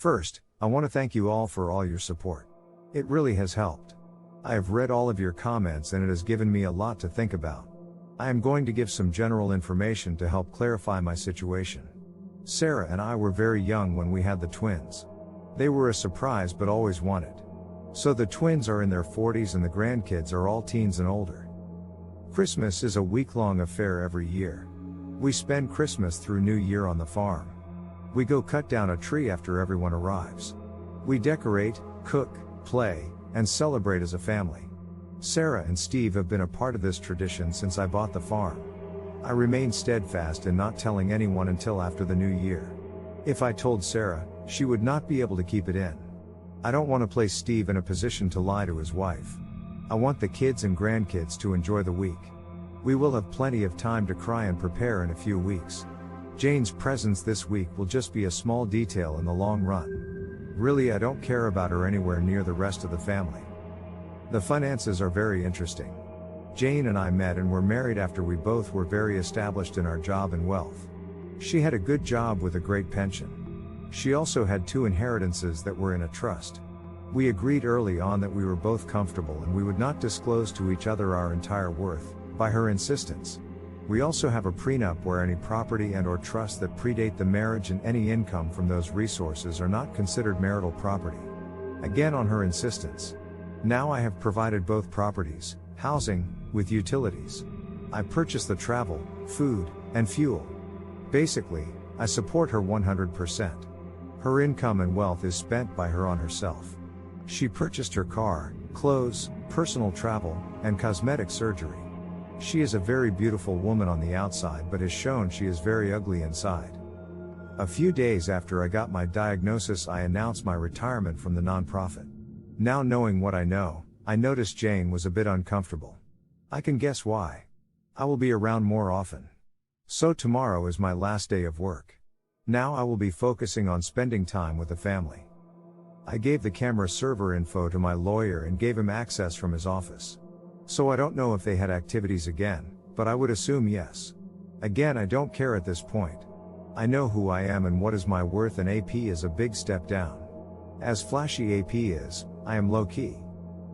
First, I want to thank you all for all your support. It really has helped. I have read all of your comments and it has given me a lot to think about. I am going to give some general information to help clarify my situation. Sarah and I were very young when we had the twins. They were a surprise but always wanted. So the twins are in their 40s and the grandkids are all teens and older. Christmas is a week-long affair every year. We spend Christmas through New Year on the farm. We go cut down a tree after everyone arrives. We decorate, cook, play, and celebrate as a family. Sarah and Steve have been a part of this tradition since I bought the farm. I remain steadfast in not telling anyone until after the new year. If I told Sarah, she would not be able to keep it in. I don't want to place Steve in a position to lie to his wife. I want the kids and grandkids to enjoy the week. We will have plenty of time to cry and prepare in a few weeks. Jane's presence this week will just be a small detail in the long run. Really, I don't care about her anywhere near the rest of the family. The finances are very interesting. Jane and I met and were married after we both were very established in our job and wealth. She had a good job with a great pension. She also had 2 inheritances that were in a trust. We agreed early on that we were both comfortable and we would not disclose to each other our entire worth, by her insistence. We also have a prenup where any property and/or trusts that predate the marriage and any income from those resources are not considered marital property. Again on her insistence. Now I have provided both properties, housing, with utilities. I purchase the travel, food, and fuel. Basically, I support her 100%. Her income and wealth is spent by her on herself. She purchased her car, clothes, personal travel, and cosmetic surgery. She is a very beautiful woman on the outside but has shown she is very ugly inside. A few days after I got my diagnosis, I announced my retirement from the nonprofit. Now knowing what I know, I noticed Jane was a bit uncomfortable. I can guess why. I will be around more often. So tomorrow is my last day of work. Now I will be focusing on spending time with the family. I gave the camera server info to my lawyer and gave him access from his office. So I don't know if they had activities again, but I would assume yes. Again, I don't care at this point. I know who I am and what is my worth, and AP is a big step down. As flashy AP is, I am low-key.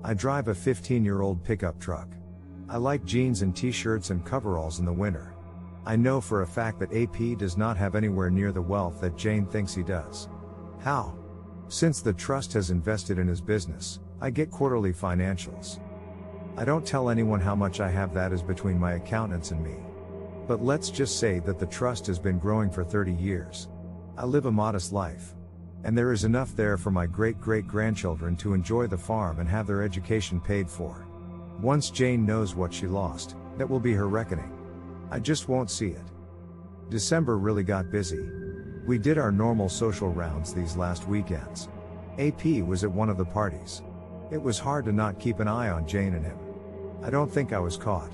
I drive a 15-year-old pickup truck. I like jeans and t-shirts and coveralls in the winter. I know for a fact that AP does not have anywhere near the wealth that Jane thinks he does. How? Since the trust has invested in his business, I get quarterly financials. I don't tell anyone how much I have, that is between my accountants and me. But let's just say that the trust has been growing for 30 years. I live a modest life. And there is enough there for my great-great-grandchildren to enjoy the farm and have their education paid for. Once Jane knows what she lost, that will be her reckoning. I just won't see it. December really got busy. We did our normal social rounds these last weekends. AP was at one of the parties. It was hard to not keep an eye on Jane and him. I don't think I was caught.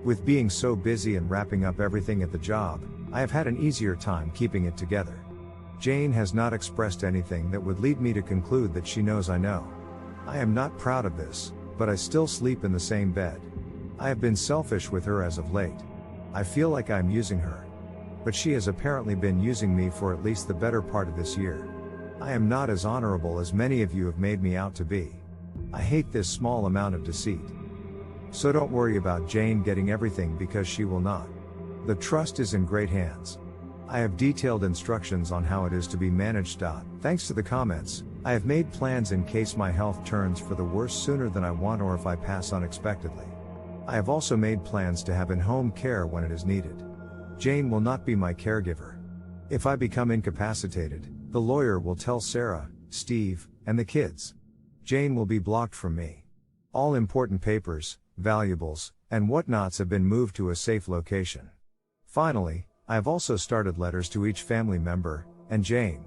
With being so busy and wrapping up everything at the job, I have had an easier time keeping it together. Jane has not expressed anything that would lead me to conclude that she knows I know. I am not proud of this, but I still sleep in the same bed. I have been selfish with her as of late. I feel like I am using her. But she has apparently been using me for at least the better part of this year. I am not as honorable as many of you have made me out to be. I hate this small amount of deceit. So don't worry about Jane getting everything, because she will not. The trust is in great hands. I have detailed instructions on how it is to be managed. Thanks to the comments, I have made plans in case my health turns for the worse sooner than I want, or if I pass unexpectedly. I have also made plans to have in-home care when it is needed. Jane will not be my caregiver. If I become incapacitated, the lawyer will tell Sarah, Steve, and the kids. Jane will be blocked from me. All important papers, valuables, and whatnots have been moved to a safe location. Finally, I have also started letters to each family member, and Jane.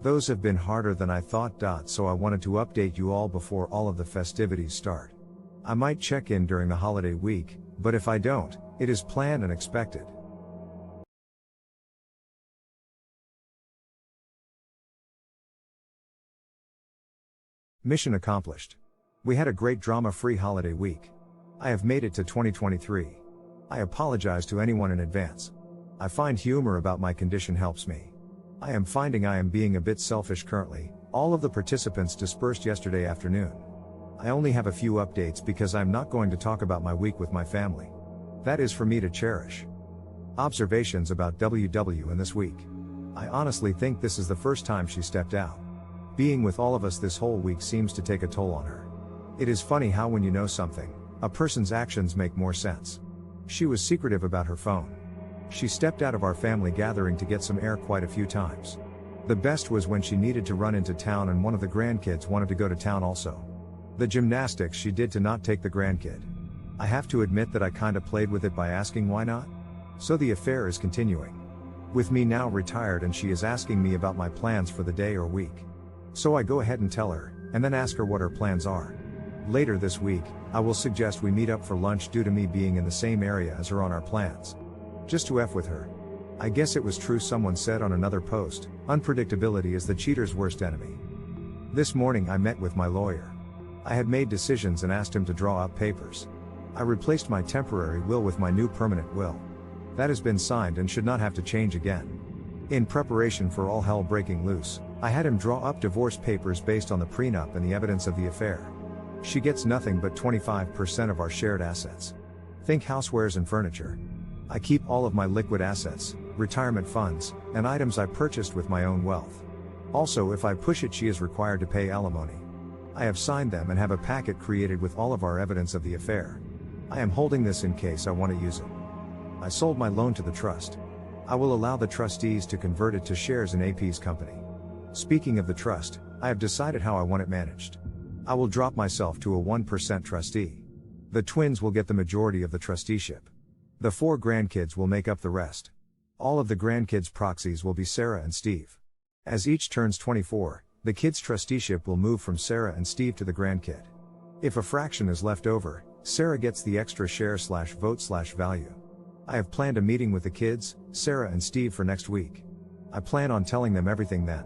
Those have been harder than I thought. So I wanted to update you all before all of the festivities start. I might check in during the holiday week, but if I don't, it is planned and expected. Mission accomplished. We had a great drama-free holiday week. I have made it to 2023. I apologize to anyone in advance. I find humor about my condition helps me. I am finding I am being a bit selfish currently. All of the participants dispersed yesterday afternoon. I only have a few updates because I'm not going to talk about my week with my family. That is for me to cherish. Observations about WW in this week. I honestly think this is the first time she stepped out. Being with all of us this whole week seems to take a toll on her. It is funny how when you know something, a person's actions make more sense. She was secretive about her phone. She stepped out of our family gathering to get some air quite a few times. The best was when she needed to run into town and one of the grandkids wanted to go to town also. The gymnastics she did to not take the grandkid. I have to admit that I kinda played with it by asking why not? So the affair is continuing. With me now retired and she is asking me about my plans for the day or week. So I go ahead and tell her, and then ask her what her plans are. Later this week, I will suggest we meet up for lunch due to me being in the same area as her on our plans. Just to F with her. I guess it was true someone said on another post, unpredictability is the cheater's worst enemy. This morning I met with my lawyer. I had made decisions and asked him to draw up papers. I replaced my temporary will with my new permanent will. That has been signed and should not have to change again. In preparation for all hell breaking loose, I had him draw up divorce papers based on the prenup and the evidence of the affair. She gets nothing but 25% of our shared assets. Think housewares and furniture. I keep all of my liquid assets, retirement funds, and items I purchased with my own wealth. Also, if I push it, she is required to pay alimony. I have signed them and have a packet created with all of our evidence of the affair. I am holding this in case I want to use it. I sold my loan to the trust. I will allow the trustees to convert it to shares in AP's company. Speaking of the trust, I have decided how I want it managed. I will drop myself to a 1% trustee. The twins will get the majority of the trusteeship. The 4 grandkids will make up the rest. All of the grandkids' proxies will be Sarah and Steve. As each turns 24, the kids' trusteeship will move from Sarah and Steve to the grandkid. If a fraction is left over, Sarah gets the extra share/vote/value. I have planned a meeting with the kids, Sarah and Steve, for next week. I plan on telling them everything then.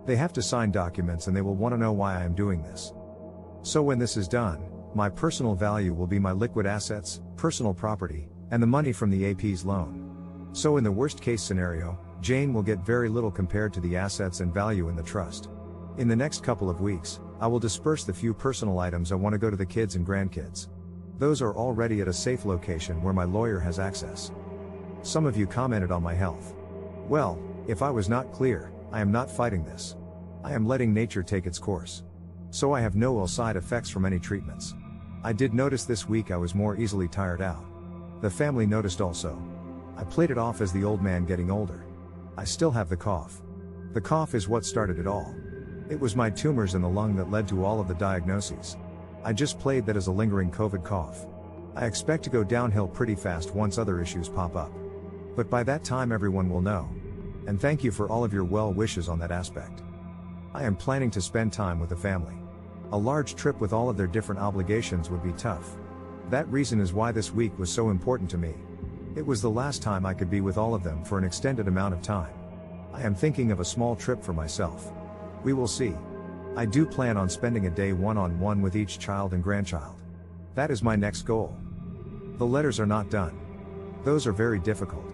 They have to sign documents and they will want to know why I am doing this. So when this is done, my personal value will be my liquid assets, personal property, and the money from the AP's loan. So in the worst case scenario, Jane will get very little compared to the assets and value in the trust. In the next couple of weeks, I will disperse the few personal items I want to go to the kids and grandkids. Those are already at a safe location where my lawyer has access. Some of you commented on my health. Well, if I was not clear, I am not fighting this. I am letting nature take its course. So I have no ill side effects from any treatments. I did notice this week I was more easily tired out. The family noticed also. I played it off as the old man getting older. I still have the cough. The cough is what started it all. It was my tumors in the lung that led to all of the diagnoses. I just played that as a lingering COVID cough. I expect to go downhill pretty fast once other issues pop up. But by that time everyone will know. And thank you for all of your well wishes on that aspect. I am planning to spend time with the family. A large trip with all of their different obligations would be tough. That reason is why this week was so important to me. It was the last time I could be with all of them for an extended amount of time. I am thinking of a small trip for myself. We will see. I do plan on spending a day one-on-one with each child and grandchild. That is my next goal. The letters are not done. Those are very difficult.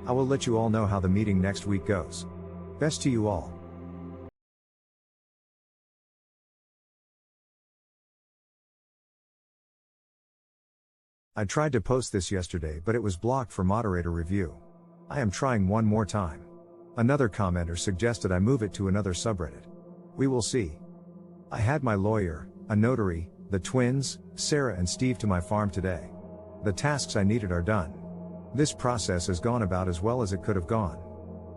I will let you all know how the meeting next week goes. Best to you all. I tried to post this yesterday but it was blocked for moderator review. I am trying one more time. Another commenter suggested I move it to another subreddit. We will see. I had my lawyer, a notary, the twins, Sarah and Steve to my farm today. The tasks I needed are done. This process has gone about as well as it could have gone.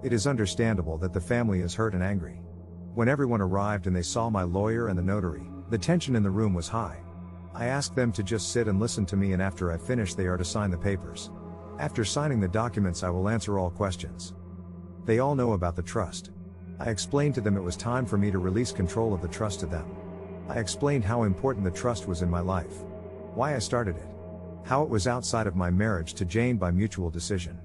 It is understandable that the family is hurt and angry. When everyone arrived and they saw my lawyer and the notary, the tension in the room was high. I asked them to just sit and listen to me, and after I finish they are to sign the papers. After signing the documents I will answer all questions. They all know about the trust. I explained to them it was time for me to release control of the trust to them. I explained how important the trust was in my life. Why I started it. How it was outside of my marriage to Jane by mutual decision.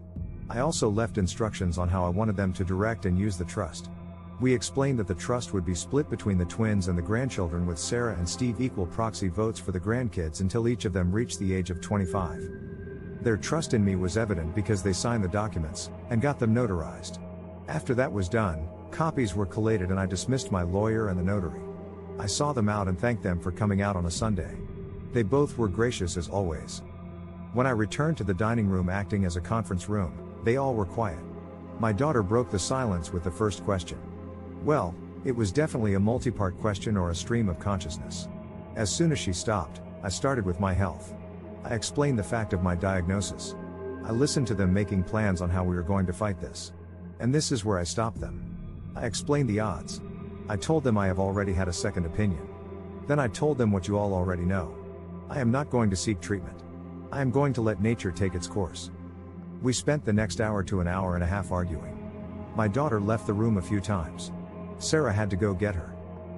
I also left instructions on how I wanted them to direct and use the trust. We explained that the trust would be split between the twins and the grandchildren, with Sarah and Steve equal proxy votes for the grandkids until each of them reached the age of 25. Their trust in me was evident because they signed the documents and got them notarized. After that was done, copies were collated and I dismissed my lawyer and the notary. I saw them out and thanked them for coming out on a Sunday. They both were gracious as always. When I returned to the dining room acting as a conference room, they all were quiet. My daughter broke the silence with the first question. Well, it was definitely a multi-part question or a stream of consciousness. As soon as she stopped, I started with my health. I explained the fact of my diagnosis. I listened to them making plans on how we were going to fight this. And this is where I stopped them. I explained the odds. I told them I have already had a second opinion. Then I told them what you all already know. I am not going to seek treatment. I am going to let nature take its course. We spent the next hour to an hour and a half arguing. My daughter left the room a few times. Sarah had to go get her.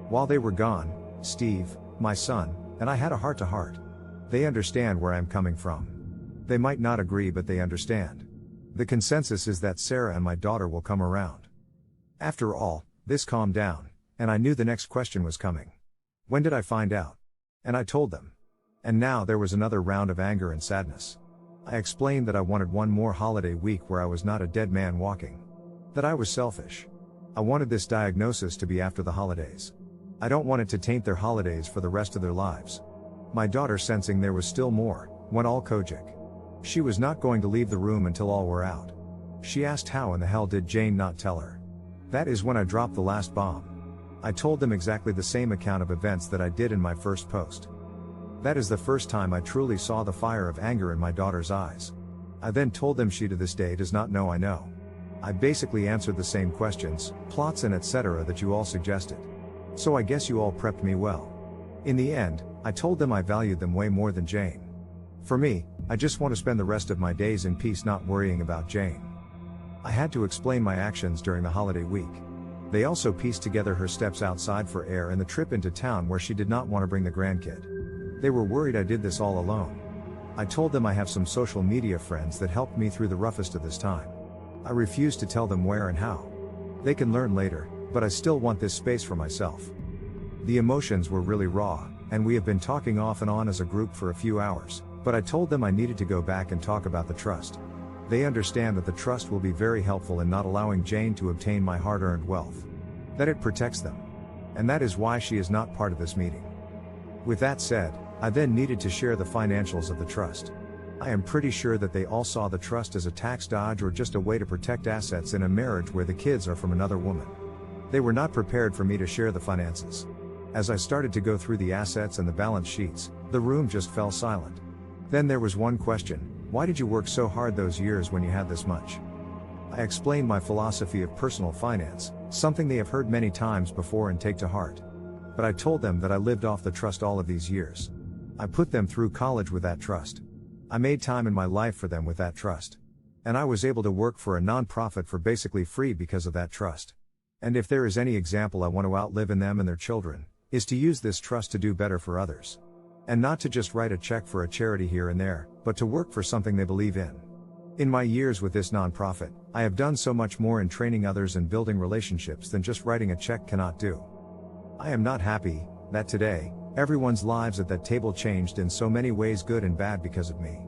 While they were gone, Steve, my son, and I had a heart-to-heart. They understand where I'm coming from. They might not agree, but they understand. The consensus is that Sarah and my daughter will come around. After all, this calmed down, and I knew the next question was coming. When did I find out? And I told them. And now there was another round of anger and sadness. I explained that I wanted one more holiday week where I was not a dead man walking. That I was selfish. I wanted this diagnosis to be after the holidays. I don't want it to taint their holidays for the rest of their lives. My daughter, sensing there was still more, went all Kojic. She was not going to leave the room until all were out. She asked how in the hell did Jane not tell her. That is when I dropped the last bomb. I told them exactly the same account of events that I did in my first post. That is the first time I truly saw the fire of anger in my daughter's eyes. I then told them she to this day does not know I know. I basically answered the same questions, plots and etc. that you all suggested. So I guess you all prepped me well. In the end, I told them I valued them way more than Jane. For me, I just want to spend the rest of my days in peace not worrying about Jane. I had to explain my actions during the holiday week. They also pieced together her steps outside for air and the trip into town where she did not want to bring the grandkid. They were worried I did this all alone. I told them I have some social media friends that helped me through the roughest of this time. I refused to tell them where and how. They can learn later, but I still want this space for myself. The emotions were really raw, and we have been talking off and on as a group for a few hours, but I told them I needed to go back and talk about the trust. They understand that the trust will be very helpful in not allowing Jane to obtain my hard-earned wealth. That it protects them. And that is why she is not part of this meeting. With that said, I then needed to share the financials of the trust. I am pretty sure that they all saw the trust as a tax dodge or just a way to protect assets in a marriage where the kids are from another woman. They were not prepared for me to share the finances. As I started to go through the assets and the balance sheets, the room just fell silent. Then there was one question: why did you work so hard those years when you had this much? I explained my philosophy of personal finance, something they have heard many times before and take to heart. But I told them that I lived off the trust all of these years. I put them through college with that trust. I made time in my life for them with that trust. And I was able to work for a non-profit for basically free because of that trust. And if there is any example I want to outlive in them and their children, is to use this trust to do better for others. And not to just write a check for a charity here and there, but to work for something they believe in. In my years with this non-profit, I have done so much more in training others and building relationships than just writing a check cannot do. I am not happy that today, everyone's lives at that table changed in so many ways, good and bad, because of me.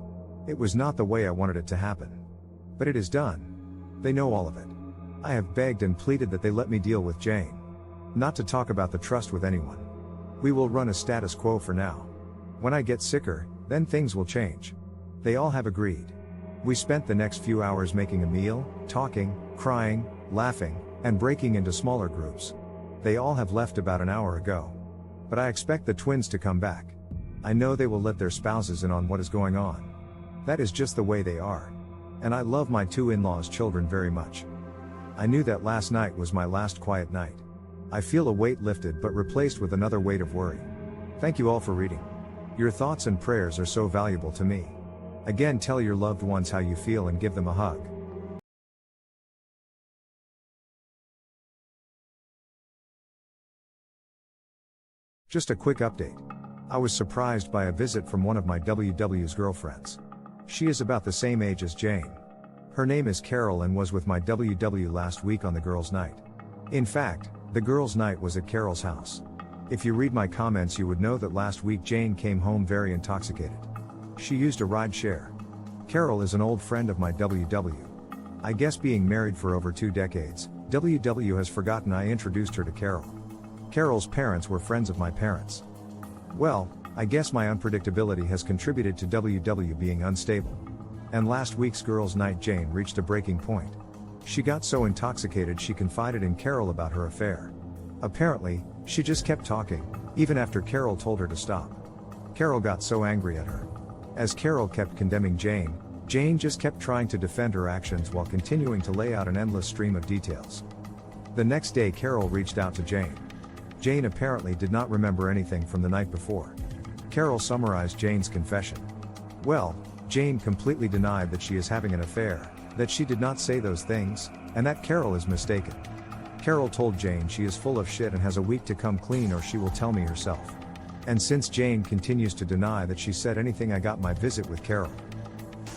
It was not the way I wanted it to happen. But it is done. They know all of it. I have begged and pleaded that they let me deal with Jane. Not to talk about the trust with anyone. We will run a status quo for now. When I get sicker, then things will change. They all have agreed. We spent the next few hours making a meal, talking, crying, laughing, and breaking into smaller groups. They all have left about an hour ago. But I expect the twins to come back. I know they will let their spouses in on what is going on. That is just the way they are. And I love my two in-laws' children very much. I knew that last night was my last quiet night. I feel a weight lifted but replaced with another weight of worry. Thank you all for reading. Your thoughts and prayers are so valuable to me. Again, tell your loved ones how you feel and give them a hug. Just a quick update. I was surprised by a visit from one of my WW's girlfriends. She is about the same age as Jane. Her name is Carol and was with my WW last week on the girls' night. In fact, the girls' night was at Carol's house. If you read my comments, you would know that last week Jane came home very intoxicated. She used a ride share. Carol is an old friend of my WW. I guess being married for over 2 decades, WW has forgotten I introduced her to Carol. Carol's parents were friends of my parents. Well, I guess my unpredictability has contributed to WW being unstable. And last week's girls' night Jane reached a breaking point. She got so intoxicated she confided in Carol about her affair. Apparently, she just kept talking, even after Carol told her to stop. Carol got so angry at her. As Carol kept condemning Jane, Jane just kept trying to defend her actions while continuing to lay out an endless stream of details. The next day Carol reached out to Jane. Jane apparently did not remember anything from the night before. Carol summarized Jane's confession. Well, Jane completely denied that she is having an affair, that she did not say those things, and that Carol is mistaken. Carol told Jane she is full of shit and has a week to come clean or she will tell me herself. And since Jane continues to deny that she said anything, I got my visit with Carol.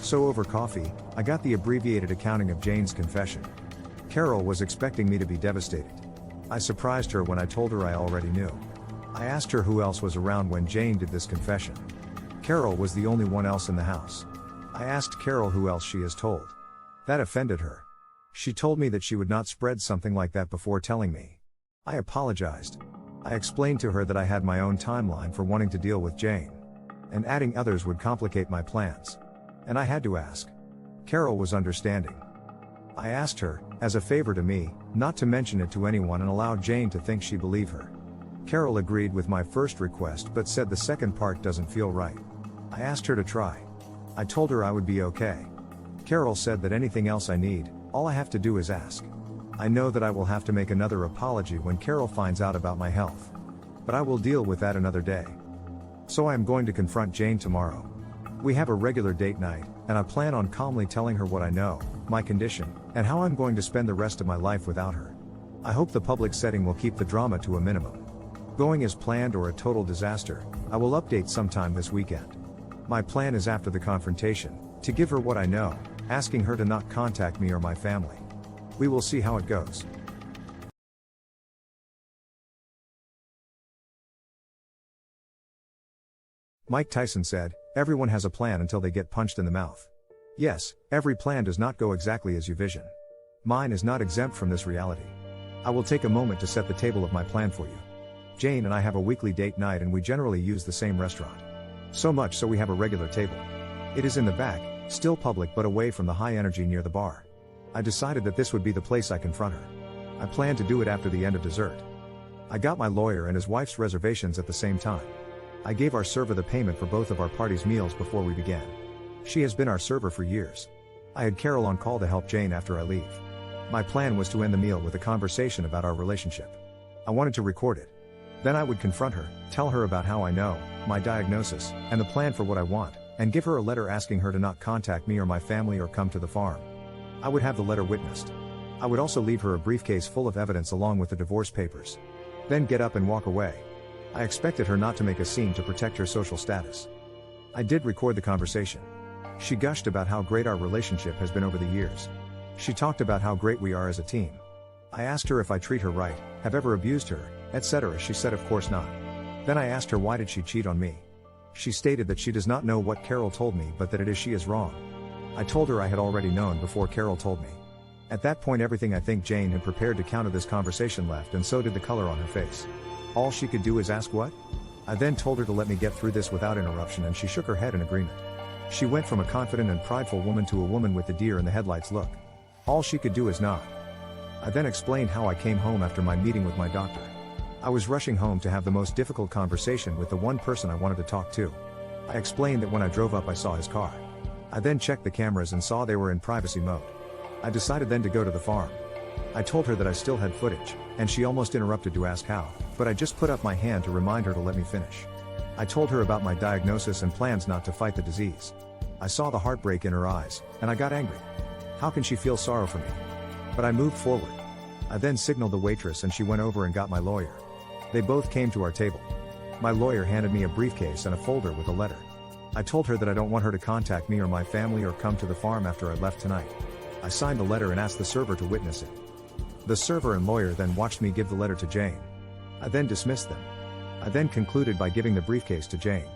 So over coffee, I got the abbreviated accounting of Jane's confession. Carol was expecting me to be devastated. I surprised her when I told her I already knew. I asked her who else was around when Jane did this confession. Carol was the only one else in the house. I asked Carol who else she has told. That offended her. She told me that she would not spread something like that before telling me. I apologized. I explained to her that I had my own timeline for wanting to deal with Jane. And adding others would complicate my plans. And I had to ask. Carol was understanding. I asked her, as a favor to me, not to mention it to anyone and allow Jane to think she believed her. Carol agreed with my first request but said the second part doesn't feel right. I asked her to try. I told her I would be okay. Carol said that anything else I need, all I have to do is ask. I know that I will have to make another apology when Carol finds out about my health. But I will deal with that another day. So I am going to confront Jane tomorrow. We have a regular date night, and I plan on calmly telling her what I know, my condition, and how I'm going to spend the rest of my life without her. I hope the public setting will keep the drama to a minimum. Going as planned or a total disaster, I will update sometime this weekend. My plan is after the confrontation, to give her what I know, asking her to not contact me or my family. We will see how it goes. Mike Tyson said, "Everyone has a plan until they get punched in the mouth." Yes, every plan does not go exactly as you vision. Mine is not exempt from this reality. I will take a moment to set the table of my plan for you. Jane and I have a weekly date night and we generally use the same restaurant. So much so we have a regular table. It is in the back, still public but away from the high energy near the bar. I decided that this would be the place I confront her. I plan to do it after the end of dessert. I got my lawyer and his wife's reservations at the same time. I gave our server the payment for both of our party's meals before we began. She has been our server for years. I had Carol on call to help Jane after I leave. My plan was to end the meal with a conversation about our relationship. I wanted to record it. Then I would confront her, tell her about how I know, my diagnosis, and the plan for what I want, and give her a letter asking her to not contact me or my family or come to the farm. I would have the letter witnessed. I would also leave her a briefcase full of evidence along with the divorce papers. Then get up and walk away. I expected her not to make a scene to protect her social status. I did record the conversation. She gushed about how great our relationship has been over the years. She talked about how great we are as a team. I asked her if I treat her right, have ever abused her, etc. She said of course not. Then I asked her why did she cheat on me. She stated that she does not know what Carol told me but that it is she is wrong. I told her I had already known before Carol told me. At that point everything I think Jane had prepared to counter this conversation left and so did the color on her face. All she could do is ask what? I then told her to let me get through this without interruption and she shook her head in agreement. She went from a confident and prideful woman to a woman with the deer in the headlights look. All she could do is nod. I then explained how I came home after my meeting with my doctor. I was rushing home to have the most difficult conversation with the one person I wanted to talk to. I explained that when I drove up I saw his car. I then checked the cameras and saw they were in privacy mode. I decided then to go to the farm. I told her that I still had footage, and she almost interrupted to ask how, but I just put up my hand to remind her to let me finish. I told her about my diagnosis and plans not to fight the disease. I saw the heartbreak in her eyes, and I got angry. How can she feel sorrow for me? But I moved forward. I then signaled the waitress and she went over and got my lawyer. They both came to our table. My lawyer handed me a briefcase and a folder with a letter. I told her that I don't want her to contact me or my family or come to the farm after I left tonight. I signed the letter and asked the server to witness it. The server and lawyer then watched me give the letter to Jane. I then dismissed them. I then concluded by giving the briefcase to Jane.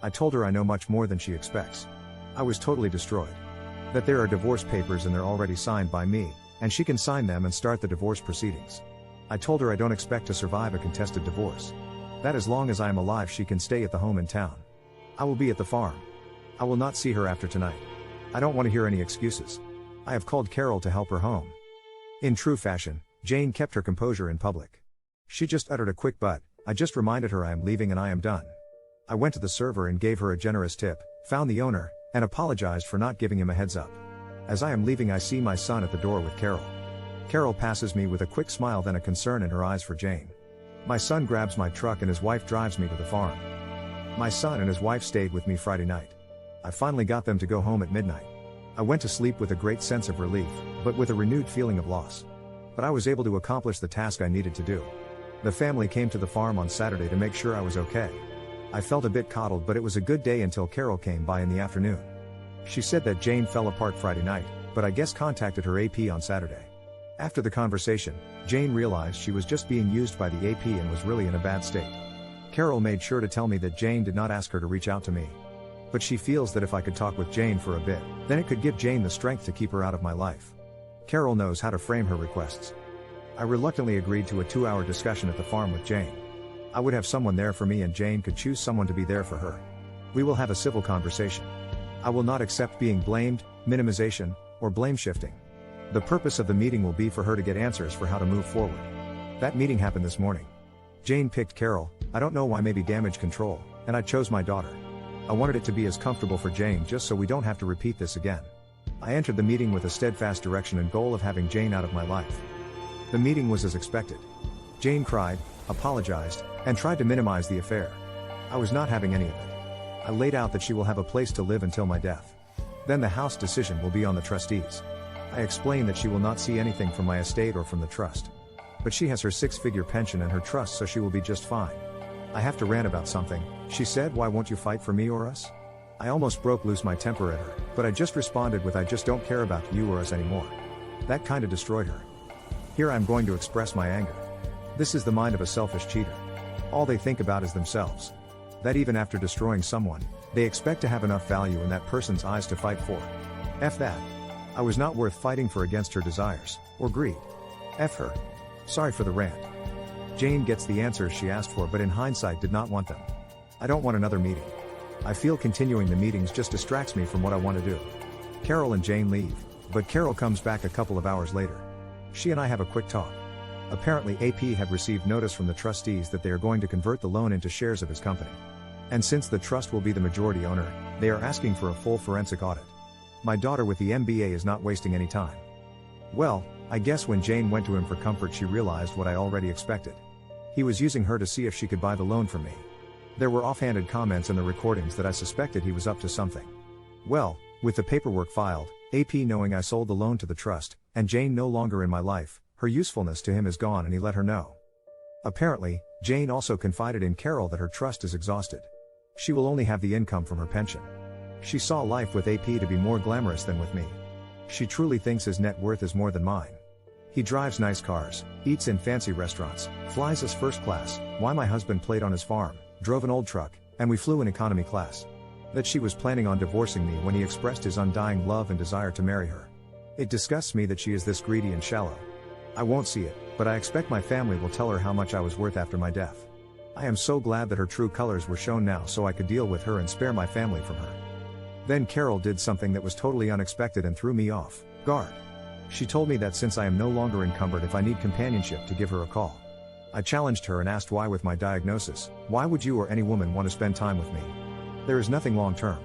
I told her I know much more than she expects. I was totally destroyed. That there are divorce papers and they're already signed by me, and she can sign them and start the divorce proceedings. I told her I don't expect to survive a contested divorce. That as long as I am alive she can stay at the home in town. I will be at the farm. I will not see her after tonight. I don't want to hear any excuses. I have called Carol to help her home. In true fashion, Jane kept her composure in public. She just uttered a quick "but." I just reminded her I am leaving and I am done. I went to the server and gave her a generous tip, found the owner, and apologized for not giving him a heads up. As I am leaving I see my son at the door with Carol. Carol passes me with a quick smile, then a concern in her eyes for Jane. My son grabs my truck and his wife drives me to the farm. My son and his wife stayed with me Friday night. I finally got them to go home at midnight. I went to sleep with a great sense of relief, but with a renewed feeling of loss. But I was able to accomplish the task I needed to do. The family came to the farm on Saturday to make sure I was okay. I felt a bit coddled, but it was a good day until Carol came by in the afternoon. She said that Jane fell apart Friday night, but I guess contacted her AP on Saturday. After the conversation, Jane realized she was just being used by the AP and was really in a bad state. Carol made sure to tell me that Jane did not ask her to reach out to me. But she feels that if I could talk with Jane for a bit, then it could give Jane the strength to keep her out of my life. Carol knows how to frame her requests. I reluctantly agreed to a 2-hour discussion at the farm with Jane. I would have someone there for me and Jane could choose someone to be there for her. We will have a civil conversation. I will not accept being blamed, minimization, or blame shifting. The purpose of the meeting will be for her to get answers for how to move forward. That meeting happened this morning. Jane picked Carol, I don't know why, maybe damage control, and I chose my daughter. I wanted it to be as comfortable for Jane just so we don't have to repeat this again. I entered the meeting with a steadfast direction and goal of having Jane out of my life. The meeting was as expected. Jane cried, apologized, and tried to minimize the affair. I was not having any of it. I laid out that she will have a place to live until my death. Then the house decision will be on the trustees. I explained that she will not see anything from my estate or from the trust. But she has her 6-figure pension and her trust, so she will be just fine. I have to rant about something, she said. Why won't you fight for me or us? I almost broke loose my temper at her, but I just responded with, I just don't care about you or us anymore. That kinda destroyed her. Here I'm going to express my anger. This is the mind of a selfish cheater. All they think about is themselves. That even after destroying someone, they expect to have enough value in that person's eyes to fight for. F that. I was not worth fighting for against her desires, or greed. F her. Sorry for the rant. Jane gets the answers she asked for, but in hindsight did not want them. I don't want another meeting. I feel continuing the meetings just distracts me from what I want to do. Carol and Jane leave, but Carol comes back a couple of hours later. She and I have a quick talk. Apparently AP had received notice from the trustees that they are going to convert the loan into shares of his company. And since the trust will be the majority owner, they are asking for a full forensic audit. My daughter with the MBA is not wasting any time. Well, I guess when Jane went to him for comfort she realized what I already expected. He was using her to see if she could buy the loan from me. There were offhanded comments in the recordings that I suspected he was up to something. Well, with the paperwork filed, AP knowing I sold the loan to the trust, and Jane no longer in my life, her usefulness to him is gone and he let her know. Apparently, Jane also confided in Carol that her trust is exhausted. She will only have the income from her pension. She saw life with AP to be more glamorous than with me. She truly thinks his net worth is more than mine. He drives nice cars, eats in fancy restaurants, flies us first class, while my husband played on his farm, drove an old truck, and we flew in economy class. That she was planning on divorcing me when he expressed his undying love and desire to marry her. It disgusts me that she is this greedy and shallow. I won't see it, but I expect my family will tell her how much I was worth after my death. I am so glad that her true colors were shown now so I could deal with her and spare my family from her. Then Carol did something that was totally unexpected and threw me off guard. She told me that since I am no longer encumbered, if I need companionship, to give her a call. I challenged her and asked why. With my diagnosis, why would you or any woman want to spend time with me? There is nothing long term.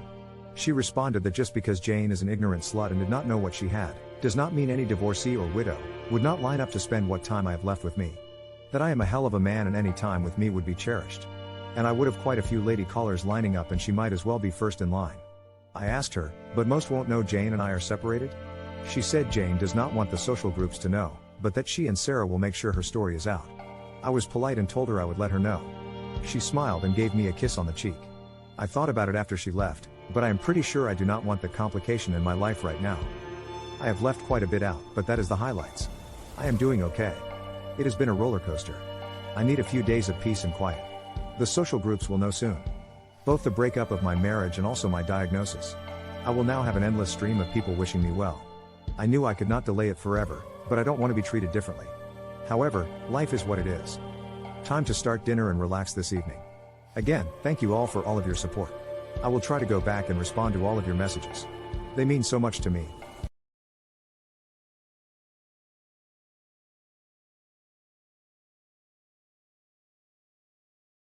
She responded that just because Jane is an ignorant slut and did not know what she had, does not mean any divorcee or widow would not line up to spend what time I have left with me. That I am a hell of a man and any time with me would be cherished. And I would have quite a few lady callers lining up and she might as well be first in line. I asked her, but most won't know Jane and I are separated? She said Jane does not want the social groups to know, but that she and Sarah will make sure her story is out. I was polite and told her I would let her know. She smiled and gave me a kiss on the cheek. I thought about it after she left, but I am pretty sure I do not want the complication in my life right now. I have left quite a bit out, but that is the highlights. I am doing okay. It has been a roller coaster. I need a few days of peace and quiet. The social groups will know soon. Both the breakup of my marriage and also my diagnosis. I will now have an endless stream of people wishing me well. I knew I could not delay it forever, but I don't want to be treated differently. However, life is what it is. Time to start dinner and relax this evening. Again, thank you all for all of your support. I will try to go back and respond to all of your messages. They mean so much to me.